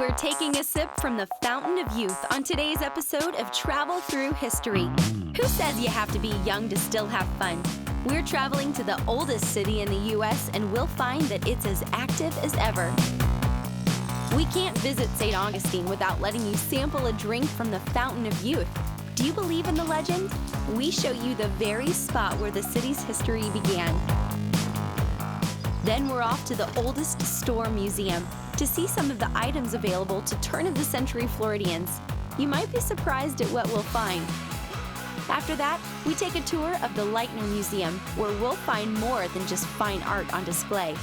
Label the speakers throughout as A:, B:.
A: We're taking a sip from the fountain of youth on today's episode of Travel Through History. Who says you have to be young to still have fun? We're traveling to the oldest city in the U.S. and we'll find that it's as active as ever. We can't visit St. Augustine without letting you sample a drink from the fountain of youth. Do you believe in the legend? We show you the very spot where the city's history began. Then we're off to the oldest store museum to see some of the items available to turn-of-the-century Floridians. You might be surprised at what we'll find. After that, we take a tour of the Lightner Museum, where we'll find more than just fine art on display.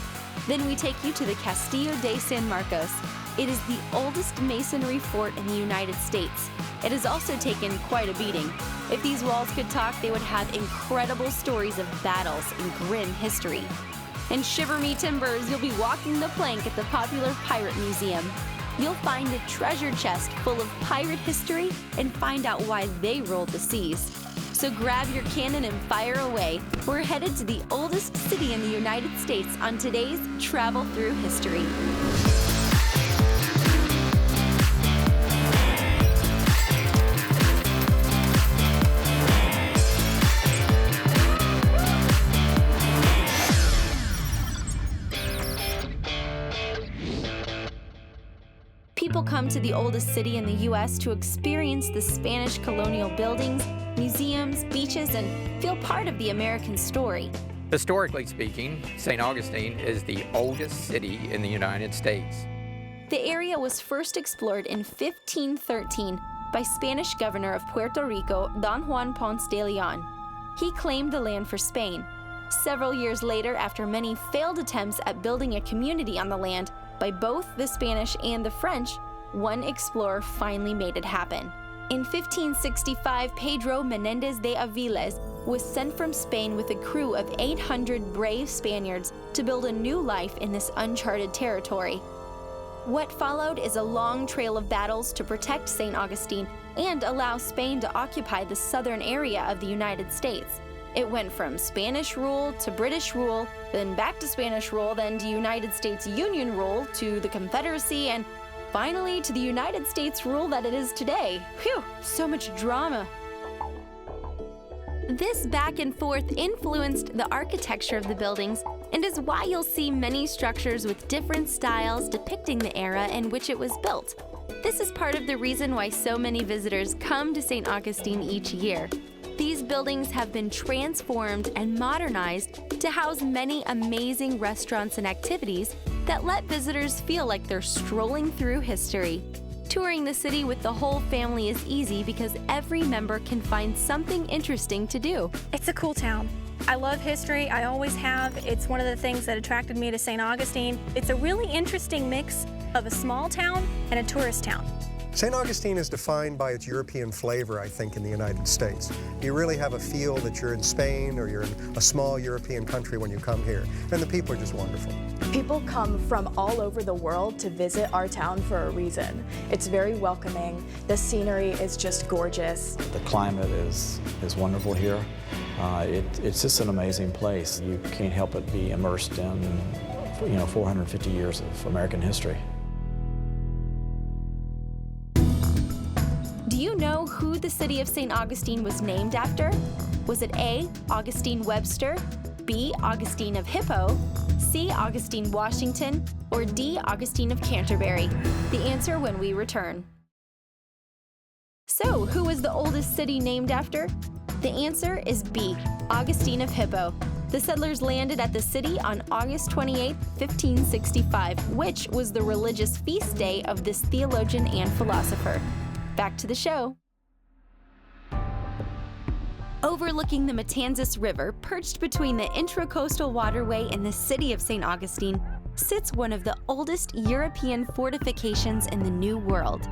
A: Then we take you to the Castillo San Marcos. It is the oldest masonry fort in the United States. It has also taken quite a beating. If these walls could talk, they would have incredible stories of battles and grim history. And shiver me timbers, you'll be walking the plank at the popular Pirate Museum. You'll find a treasure chest full of pirate history and find out why they ruled the seas. So grab your cannon and fire away. We're headed to the oldest city in the United States on today's Travel Through History. People come to the oldest city in the U.S. to experience the Spanish colonial buildings, museums, beaches, and feel part of the American story.
B: Historically speaking, St. Augustine is the oldest city in the United States.
A: The area was first explored in 1513 by Spanish governor of Puerto Rico, Don Juan Ponce de Leon. He claimed the land for Spain. Several years later, after many failed attempts at building a community on the land by both the Spanish and the French, one explorer finally made it happen. In 1565, Pedro Menendez de Aviles was sent from Spain with a crew of 800 brave Spaniards to build a new life in this uncharted territory. What followed is a long trail of battles to protect St. Augustine and allow Spain to occupy the southern area of the United States. It went from Spanish rule to British rule, then back to Spanish rule, then to United States Union rule, to the Confederacy, and finally to the United States rule that it is today. Phew, so much drama. This back and forth influenced the architecture of the buildings and is why you'll see many structures with different styles depicting the era in which it was built. This is part of the reason why so many visitors come to St. Augustine each year. These buildings have been transformed and modernized to house many amazing restaurants and activities that let visitors feel like they're strolling through history. Touring the city with the whole family is easy because every member can find something interesting to do.
C: It's a cool town. I love history, I always have. It's one of the things that attracted me to St. Augustine. It's a really interesting mix of a small town and a tourist town.
D: St. Augustine is defined by its European flavor, I think, in the United States. You really have a feel that you're in Spain or you're in a small European country when you come here, and the people are just wonderful.
E: People come from all over the world to visit our town for a reason. It's very welcoming. The scenery is just gorgeous.
F: The climate is wonderful here. It's just an amazing place. You can't help but be immersed in 450 years of American history.
A: Do you know who the city of St. Augustine was named after? Was it A, Augustine Webster, B, Augustine of Hippo, C, Augustine Washington, or D, Augustine of Canterbury? The answer when we return. So, who was the oldest city named after? The answer is B, Augustine of Hippo. The settlers landed at the city on August 28, 1565, which was the religious feast day of this theologian and philosopher. Back to the show. Overlooking the Matanzas River, perched between the Intracoastal Waterway and the city of St. Augustine, sits one of the oldest European fortifications in the New World.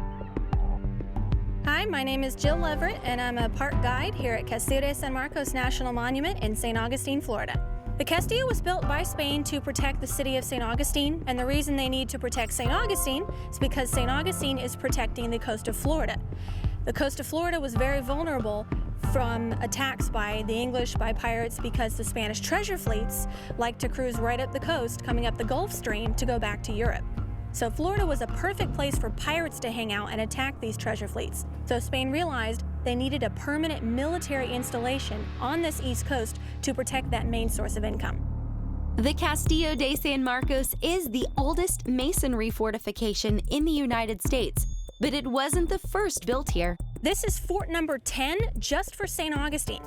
C: Hi, my name is Jill Leverett, and I'm a park guide here at Castillo San Marcos National Monument in St. Augustine, Florida. The Castillo was built by Spain to protect the city of St. Augustine, and the reason they need to protect St. Augustine is because St. Augustine is protecting the coast of Florida. The coast of Florida was very vulnerable from attacks by the English, by pirates, because the Spanish treasure fleets like to cruise right up the coast, coming up the Gulf Stream to go back to Europe. So Florida was a perfect place for pirates to hang out and attack these treasure fleets. So Spain realized they needed a permanent military installation on this east coast to protect that main source of income.
A: The Castillo de San Marcos is the oldest masonry fortification in the United States, but it wasn't the first built here.
C: This is fort number 10 just for St. Augustine.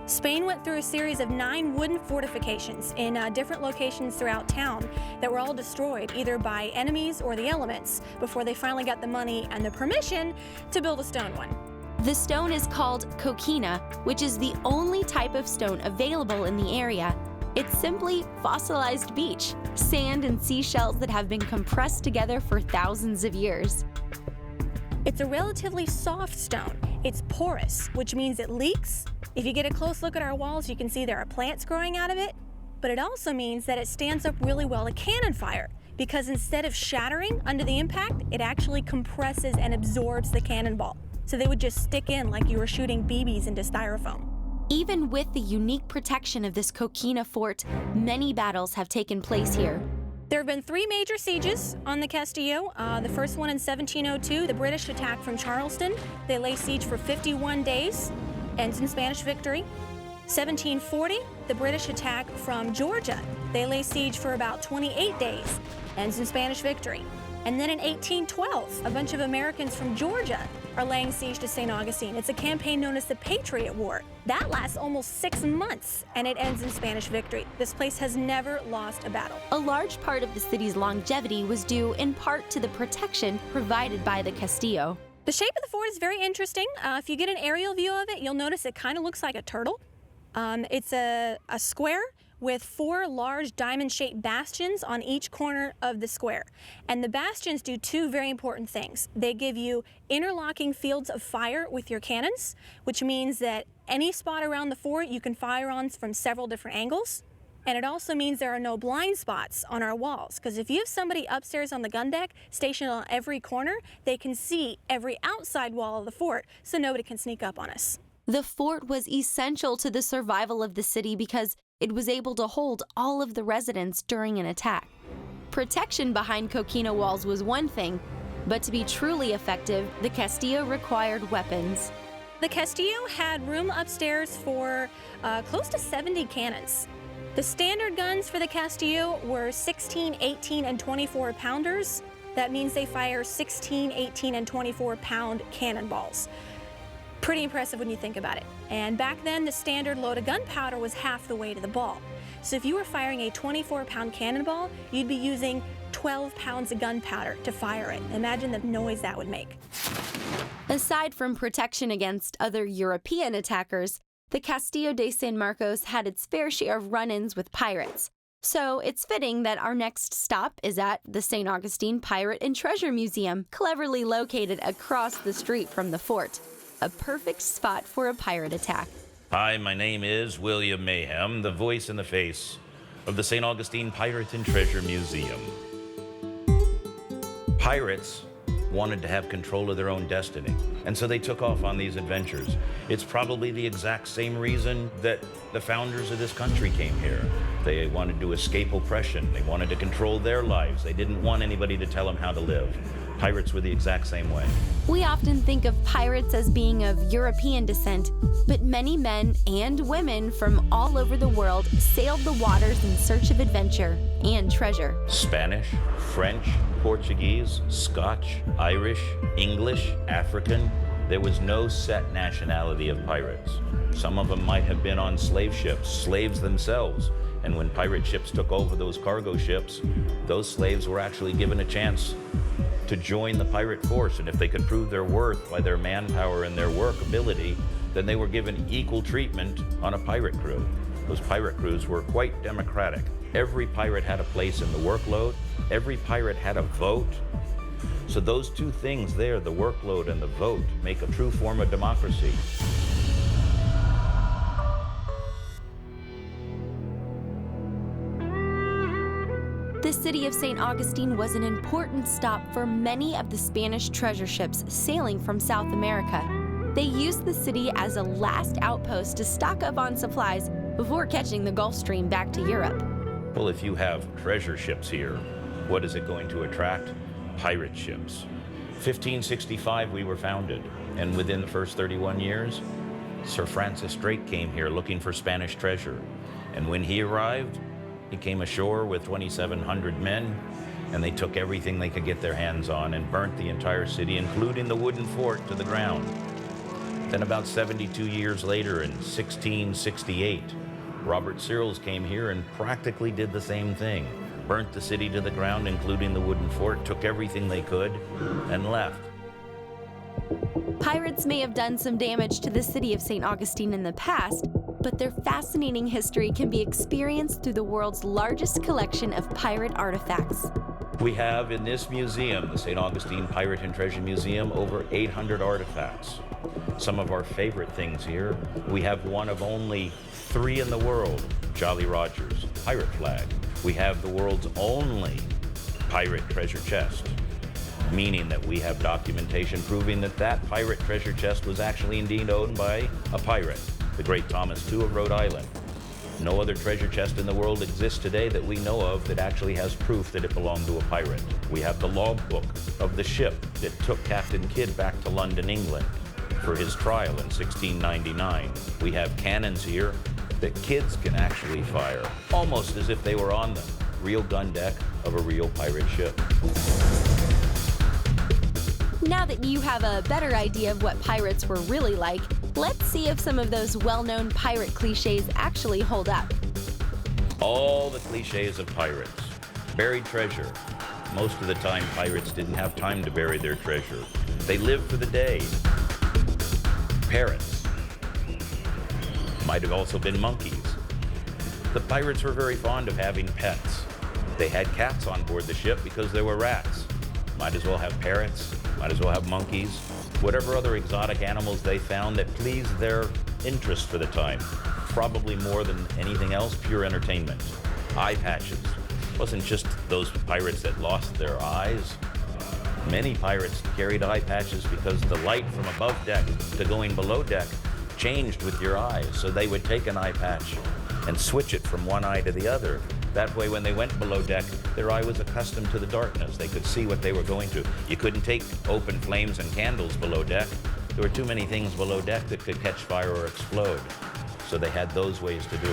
C: Spain went through a series of 9 wooden fortifications in different locations throughout town that were all destroyed either by enemies or the elements before they finally got the money and the permission to build a stone one.
A: The stone is called coquina, which is the only type of stone available in the area. It's simply fossilized beach, sand and seashells that have been compressed together for thousands of years.
C: It's a relatively soft stone. It's porous, which means it leaks. If you get a close look at our walls, you can see there are plants growing out of it. But it also means that it stands up really well to cannon fire, because instead of shattering under the impact, it actually compresses and absorbs the cannonball. So they would just stick in like you were shooting BBs into styrofoam.
A: Even with the unique protection of this coquina fort, many battles have taken place here.
C: There have been 3 major sieges on the Castillo. The first one in 1702, the British attacked from Charleston. They lay siege for 51 days, ends in Spanish victory. 1740, the British attack from Georgia. They lay siege for about 28 days, ends in Spanish victory. And then in 1812, a bunch of Americans from Georgia are laying siege to St. Augustine. It's a campaign known as the Patriot War. That lasts almost 6 months, and it ends in Spanish victory. This place has never lost a battle.
A: A large part of the city's longevity was due in part to the protection provided by the Castillo.
C: The shape of the fort is very interesting. If you get an aerial view of it, you'll notice it kind of looks like a turtle. It's a square with 4 large diamond-shaped bastions on each corner of the square. And the bastions do 2 very important things. They give you interlocking fields of fire with your cannons, which means that any spot around the fort you can fire on from several different angles. And it also means there are no blind spots on our walls, because if you have somebody upstairs on the gun deck stationed on every corner, they can see every outside wall of the fort, so nobody can sneak up on us.
A: The fort was essential to the survival of the city because it was able to hold all of the residents during an attack. Protection behind coquina walls was one thing, but to be truly effective, the Castillo required weapons.
C: The Castillo had room upstairs for close to 70 cannons. The standard guns for the Castillo were 16, 18, and 24 pounders. That means they fire 16, 18, and 24 pound cannonballs. Pretty impressive when you think about it. And back then, the standard load of gunpowder was half the weight of the ball. So if you were firing a 24-pound cannonball, you'd be using 12 pounds of gunpowder to fire it. Imagine the noise that would make.
A: Aside from protection against other European attackers, the Castillo de San Marcos had its fair share of run-ins with pirates. So it's fitting that our next stop is at the St. Augustine Pirate and Treasure Museum, cleverly located across the street from the fort. A perfect spot for a pirate attack.
G: Hi, my name is William Mayhem, the voice and the face of the St. Augustine Pirate and Treasure Museum. Pirates wanted to have control of their own destiny, and so they took off on these adventures. It's probably the exact same reason that the founders of this country came here. They wanted to escape oppression. They wanted to control their lives. They didn't want anybody to tell them how to live. Pirates were the exact same way.
A: We often think of pirates as being of European descent, but many men and women from all over the world sailed the waters in search of adventure and treasure.
G: Spanish, French, Portuguese, Scotch, Irish, English, African. There was no set nationality of pirates. Some of them might have been on slave ships, slaves themselves. And when pirate ships took over those cargo ships, those slaves were actually given a chance to join the pirate force. And if they could prove their worth by their manpower and their work ability, then they were given equal treatment on a pirate crew. Those pirate crews were quite democratic. Every pirate had a place in the workload. Every pirate had a vote. So those 2 things there, the workload and the vote, make a true form of democracy.
A: The city of St. Augustine was an important stop for many of the Spanish treasure ships sailing from South America. They used the city as a last outpost to stock up on supplies before catching the Gulf Stream back to Europe.
G: Well, if you have treasure ships here, What is it going to attract? Pirate ships. 1565 we were founded, and within the first 31 years, Sir Francis Drake came here looking for Spanish treasure. And when he arrived, he came ashore with 2,700 men, and they took everything they could get their hands on and burnt the entire city, including the wooden fort, to the ground. Then about 72 years later, in 1668, Robert Searles came here and practically did the same thing. Burnt the city to the ground, including the wooden fort, took everything they could, and left.
A: Pirates may have done some damage to the city of St. Augustine in the past, but their fascinating history can be experienced through the world's largest collection of pirate artifacts.
G: We have in this museum, the St. Augustine Pirate and Treasure Museum, over 800 artifacts. Some of our favorite things here, we have one of only 3 in the world, Jolly Roger's pirate flag. We have the world's only pirate treasure chest, meaning that we have documentation proving that that pirate treasure chest was actually indeed owned by a pirate, the great Thomas II of Rhode Island. No other treasure chest in the world exists today that we know of that actually has proof that it belonged to a pirate. We have the logbook of the ship that took Captain Kidd back to London, England for his trial in 1699. We have cannons here that kids can actually fire, almost as if they were on the real gun deck of a real pirate ship.
A: Now that you have a better idea of what pirates were really like, let's see if some of those well-known pirate cliches actually hold up.
G: All the cliches of pirates. Buried treasure. Most of the time, pirates didn't have time to bury their treasure. They lived for the day. Parrots. Might have also been monkeys. The pirates were very fond of having pets. They had cats on board the ship because there were rats. Might as well have parrots, might as well have monkeys, whatever other exotic animals they found that pleased their interest for the time. Probably more than anything else, pure entertainment. Eye patches. It wasn't just those pirates that lost their eyes. Many pirates carried eye patches because the light from above deck to going below deck changed with your eyes. So they would take an eye patch and switch it from one eye to the other. That way, when they went below deck, their eye was accustomed to the darkness. They could see what they were going to. You couldn't take open flames and candles below deck. There were too many things below deck that could catch fire or explode. So they had those ways to do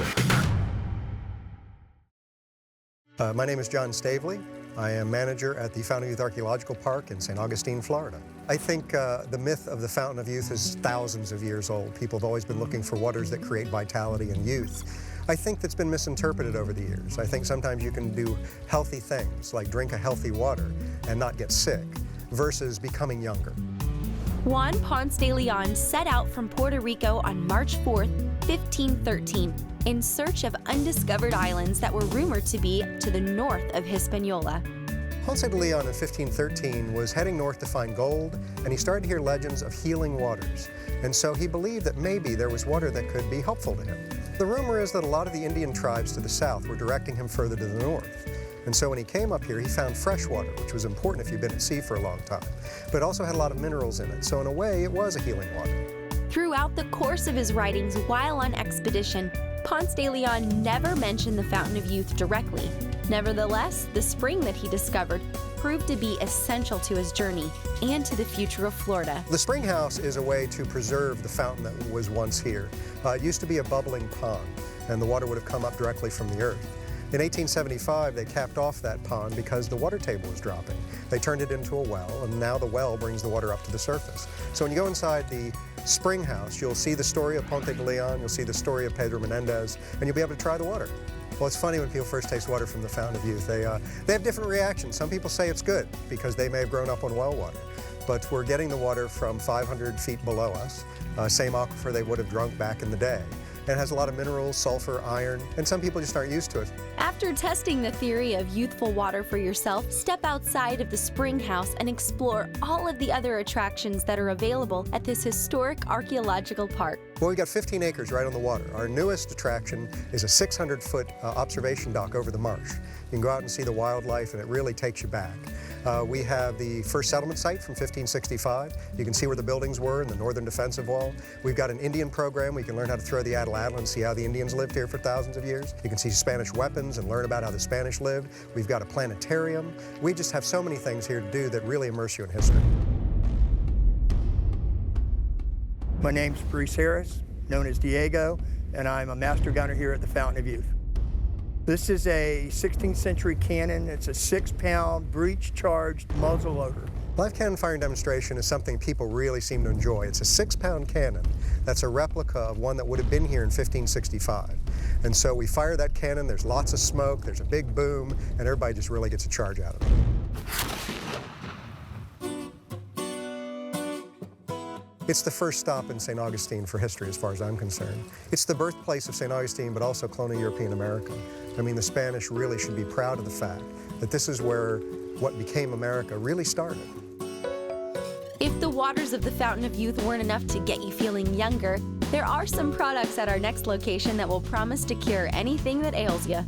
G: it.
D: My name is John Stavely. I am manager at the Fountain of Youth Archaeological Park in St. Augustine, Florida. I think the myth of the Fountain of Youth is thousands of years old. People have always been looking for waters that create vitality and youth. I think that's been misinterpreted over the years. I think sometimes you can do healthy things, like drink a healthy water and not get sick, versus becoming younger.
A: Juan Ponce de Leon set out from Puerto Rico on March 4th, 1513, in search of undiscovered islands that were rumored to be to the north of Hispaniola.
D: Ponce de Leon in 1513 was heading north to find gold, and he started to hear legends of healing waters. And so he believed that maybe there was water that could be helpful to him. The rumor is that a lot of the Indian tribes to the south were directing him further to the north. And so when he came up here, he found fresh water, which was important if you've been at sea for a long time. But it also had a lot of minerals in it, so in a way, it was a healing water.
A: Throughout the course of his writings while on expedition, Ponce de Leon never mentioned the Fountain of Youth directly. Nevertheless, the spring that he discovered proved to be essential to his journey and to the future of Florida.
D: The spring house is a way to preserve the fountain that was once here. It used to be a bubbling pond, and the water would have come up directly from the earth. In 1875, they capped off that pond because the water table was dropping. They turned it into a well, and now the well brings the water up to the surface. So when you go inside the spring house, you'll see the story of Ponce de Leon, you'll see the story of Pedro Menendez, and you'll be able to try the water. Well, it's funny when people first taste water from the Fountain of Youth. They have different reactions. Some people say it's good because they may have grown up on well water. But we're getting the water from 500 feet below us, same aquifer they would have drunk back in the day. And it has a lot of minerals, sulfur, iron, and some people just aren't used to it.
A: After testing the theory of youthful water for yourself, step outside of the spring house and explore all of the other attractions that are available at this historic archaeological park.
D: Well, we've got 15 acres right on the water. Our newest attraction is a 600-foot observation dock over the marsh. You can go out and see the wildlife, and it really takes you back. We have the first settlement site from 1565. You can see where the buildings were in the northern defensive wall. We've got an Indian program where you can learn how to throw the atlatl and see how the Indians lived here for thousands of years. You can see Spanish weapons. islands and learn about how the Spanish lived. We've got a planetarium. We just have so many things here to do that really immerse you in history.
H: My name's Bruce Harris, known as Diego, and I'm a master gunner here at the Fountain of Youth. This is a 16th century cannon. It's a 6-pound breech-charged muzzle loader.
D: Live cannon firing demonstration is something people really seem to enjoy. It's a 6-pound cannon that's a replica of one that would have been here in 1565. And so we fire that cannon, there's lots of smoke, there's a big boom, and everybody just really gets a charge out of it. It's the first stop in St. Augustine for history, as far as I'm concerned. It's the birthplace of St. Augustine, but also colonial European America. I mean, the Spanish really should be proud of the fact that this is where what became America really started.
A: If the waters of the Fountain of Youth weren't enough to get you feeling younger, there are some products at our next location that will promise to cure anything that ails you.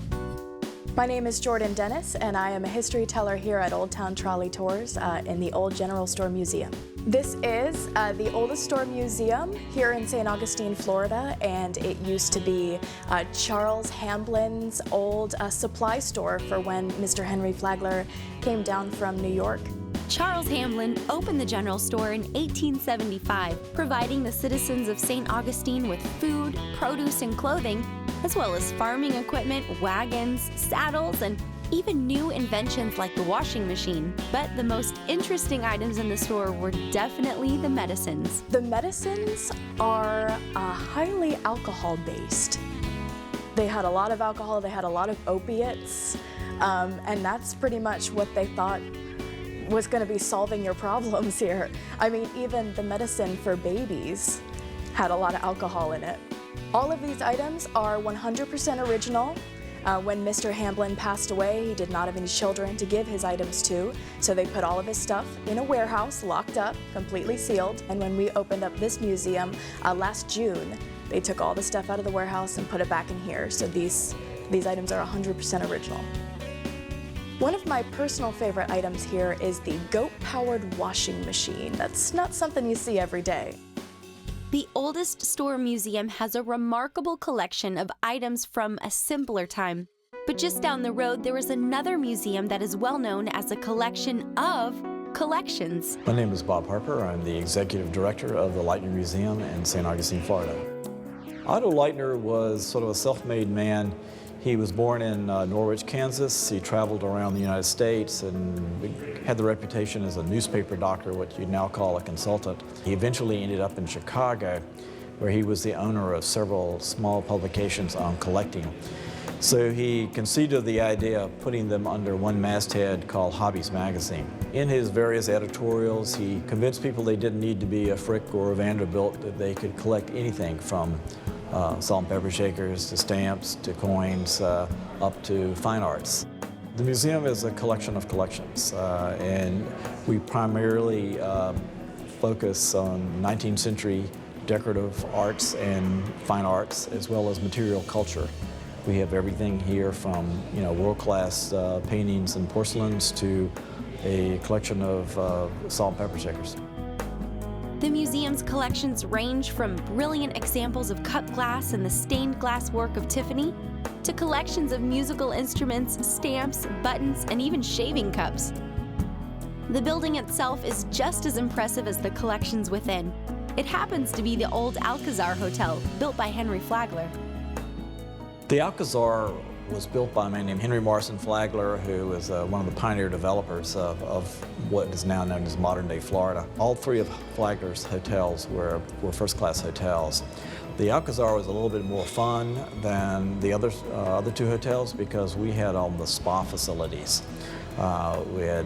E: My name is Jordan Dennis, and I am a history teller here at Old Town Trolley Tours in the Old General Store Museum. This is the oldest store museum here in St. Augustine, Florida, and it used to be Charles Hamblin's old supply store for when Mr. Henry Flagler came down from New York.
A: Charles Hamblin opened the general store in 1875, providing the citizens of St. Augustine with food, produce, and clothing, as well as farming equipment, wagons, saddles, and even new inventions like the washing machine. But the most interesting items in the store were definitely the medicines.
E: The medicines are highly alcohol-based. They had a lot of alcohol, they had a lot of opiates, and that's pretty much what they thought was going to be solving your problems here. I mean, even the medicine for babies had a lot of alcohol in it. All of these items are 100% original. When Mr. Hamblin passed away, he did not have any children to give his items to, so they put all of his stuff in a warehouse, locked up, completely sealed. And when we opened up this museum last June, they took all the stuff out of the warehouse and put it back in here. So these items are 100% original. One of my personal favorite items here is the goat-powered washing machine. That's not something you see every day.
A: The oldest store museum has a remarkable collection of items from a simpler time. But just down the road, there is another museum that is well known as a collection of collections.
F: My name is Bob Harper. I'm the executive director of the Lightner Museum in St. Augustine, Florida. Otto Lightner was sort of a self-made man. He was born in Norwich, Kansas. He traveled around the United States and had the reputation as a newspaper doctor, what you'd now call a consultant. He eventually ended up in Chicago, where he was the owner of several small publications on collecting. So he conceived of the idea of putting them under one masthead called Hobbies Magazine. In his various editorials, he convinced people they didn't need to be a Frick or a Vanderbilt, that they could collect anything from salt and pepper shakers to stamps to coins up to fine arts. The museum is a collection of collections, and we primarily focus on 19th century decorative arts and fine arts, as well as material culture. We have everything here from world-class paintings and porcelains to a collection of salt and pepper shakers.
A: The museum's collections range from brilliant examples of cut glass and the stained glass work of Tiffany, to collections of musical instruments, stamps, buttons, and even shaving cups. The building itself is just as impressive as the collections within. It happens to be the old Alcazar Hotel, built by Henry Flagler.
F: The Alcazar was built by a man named Henry Morrison Flagler, who was one of the pioneer developers of what is now known as modern-day Florida. All three of Flagler's hotels were first-class hotels. The Alcazar was a little bit more fun than the other two hotels because we had all the spa facilities. We had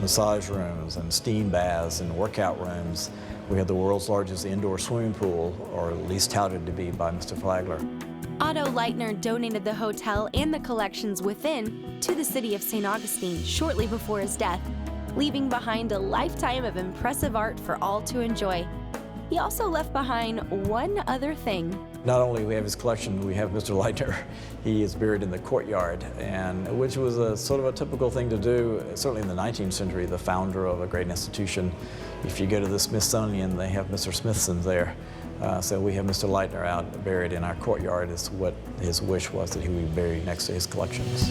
F: massage rooms and steam baths and workout rooms. We had the world's largest indoor swimming pool, or at least touted to be by Mr. Flagler.
A: Otto Lightner donated the hotel and the collections within to the city of St. Augustine shortly before his death, leaving behind a lifetime of impressive art for all to enjoy. He also left behind one other thing.
F: Not only do we have his collection, we have Mr. Lightner. He is buried in the courtyard, and which was a sort of a typical thing to do, certainly in the 19th century, the founder of a great institution. If you go to the Smithsonian, they have Mr. Smithson there. So we have Mr. Leitner out buried in our courtyard. Is what his wish was, that he would be buried next to his collections.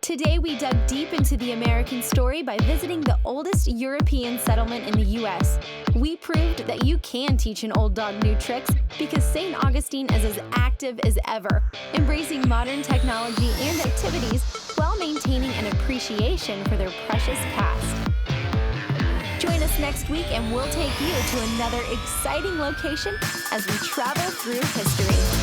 A: Today we dug deep into the American story by visiting the oldest European settlement in the U.S. We proved that you can teach an old dog new tricks because St. Augustine is as active as ever, embracing modern technology and activities while maintaining an appreciation for their precious past. Join us next week and we'll take you to another exciting location as we travel through history.